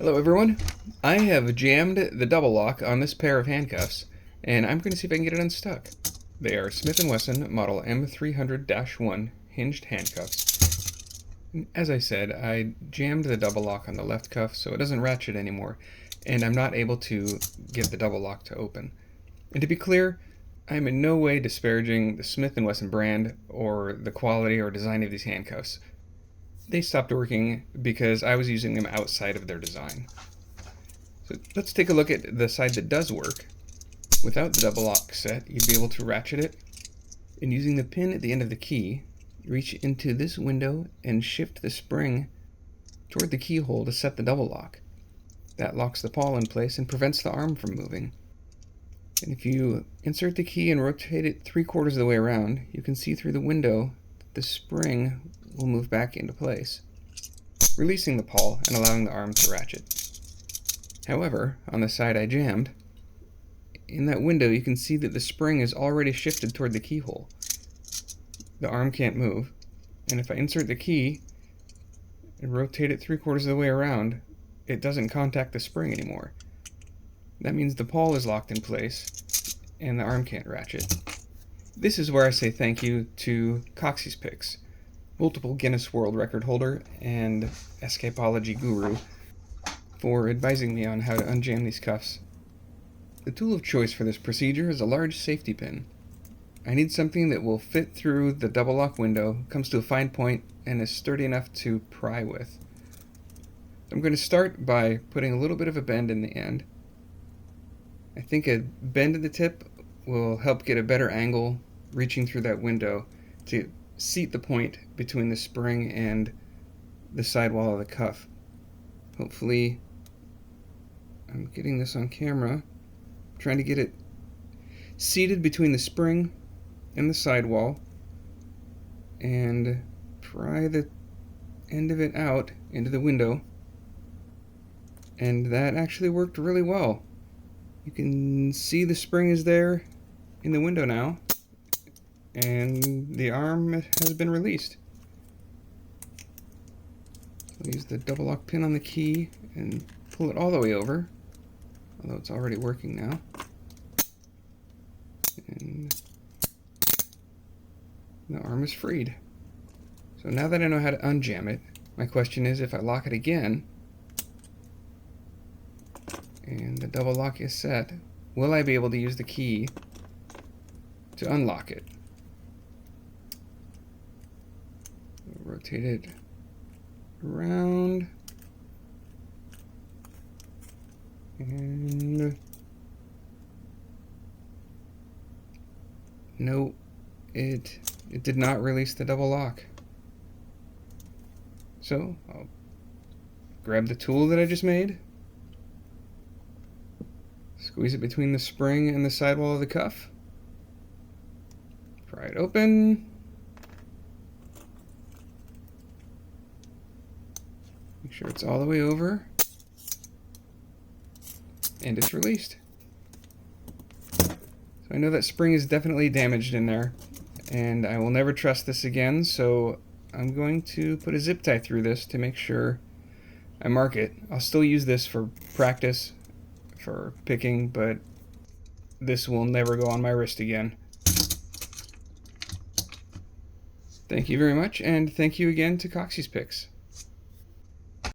Hello everyone, I have jammed the double lock on this pair of handcuffs and I'm going to see if I can get it unstuck. They are Smith Wesson model M300-1 hinged handcuffs. As I said, I jammed the double lock on the left cuff so it doesn't ratchet anymore and I'm not able to get the double lock to open. And to be clear, I'm in no way disparaging the Smith & Wesson brand or the quality or design of these handcuffs. They stopped working because I was using them outside of their design. So let's take a look at the side that does work. Without the double lock set, you'd be able to ratchet it, and using the pin at the end of the key, reach into this window and shift the spring toward the keyhole to set the double lock. That locks the pawl in place and prevents the arm from moving. And if you insert the key and rotate it 3/4 of the way around, you can see through the window that the spring will move back into place, releasing the pawl and allowing the arm to ratchet. However, on the side I jammed, in that window you can see that the spring is already shifted toward the keyhole. The arm can't move, and if I insert the key and rotate it 3/4 of the way around, it doesn't contact the spring anymore. That means the pawl is locked in place and the arm can't ratchet. This is where I say thank you to Coxey's Picks, multiple Guinness World Record holder and escapology guru, for advising me on how to unjam these cuffs. The tool of choice for this procedure is a large safety pin. I need something that will fit through the double lock window, comes to a fine point, and is sturdy enough to pry with. I'm going to start by putting a little bit of a bend in the end. I think a bend at the tip will help get a better angle reaching through that window to seat the point between the spring and the sidewall of the cuff. Hopefully, I'm getting this on camera. I'm trying to get it seated between the spring and the sidewall and pry the end of it out into the window. And that actually worked really well. You can see the spring is there in the window now, and the arm has been released. I'll use the double lock pin on the key and pull it all the way over, although it's already working now. And the arm is freed. So now that I know how to unjam it, my question is, if I lock it again and the double lock is set, will I be able to use the key to unlock it? Rotate it around, and no, it did not release the double lock. So I'll grab the tool that I just made, squeeze it between the spring and the sidewall of the cuff, pry it open, make sure it's all the way over, and it's released. So I know that spring is definitely damaged in there, and I will never trust this again, so I'm going to put a zip tie through this to make sure I mark it. I'll still use this for practice, for picking, but this will never go on my wrist again. Thank you very much, and thank you again to Coxey's Picks.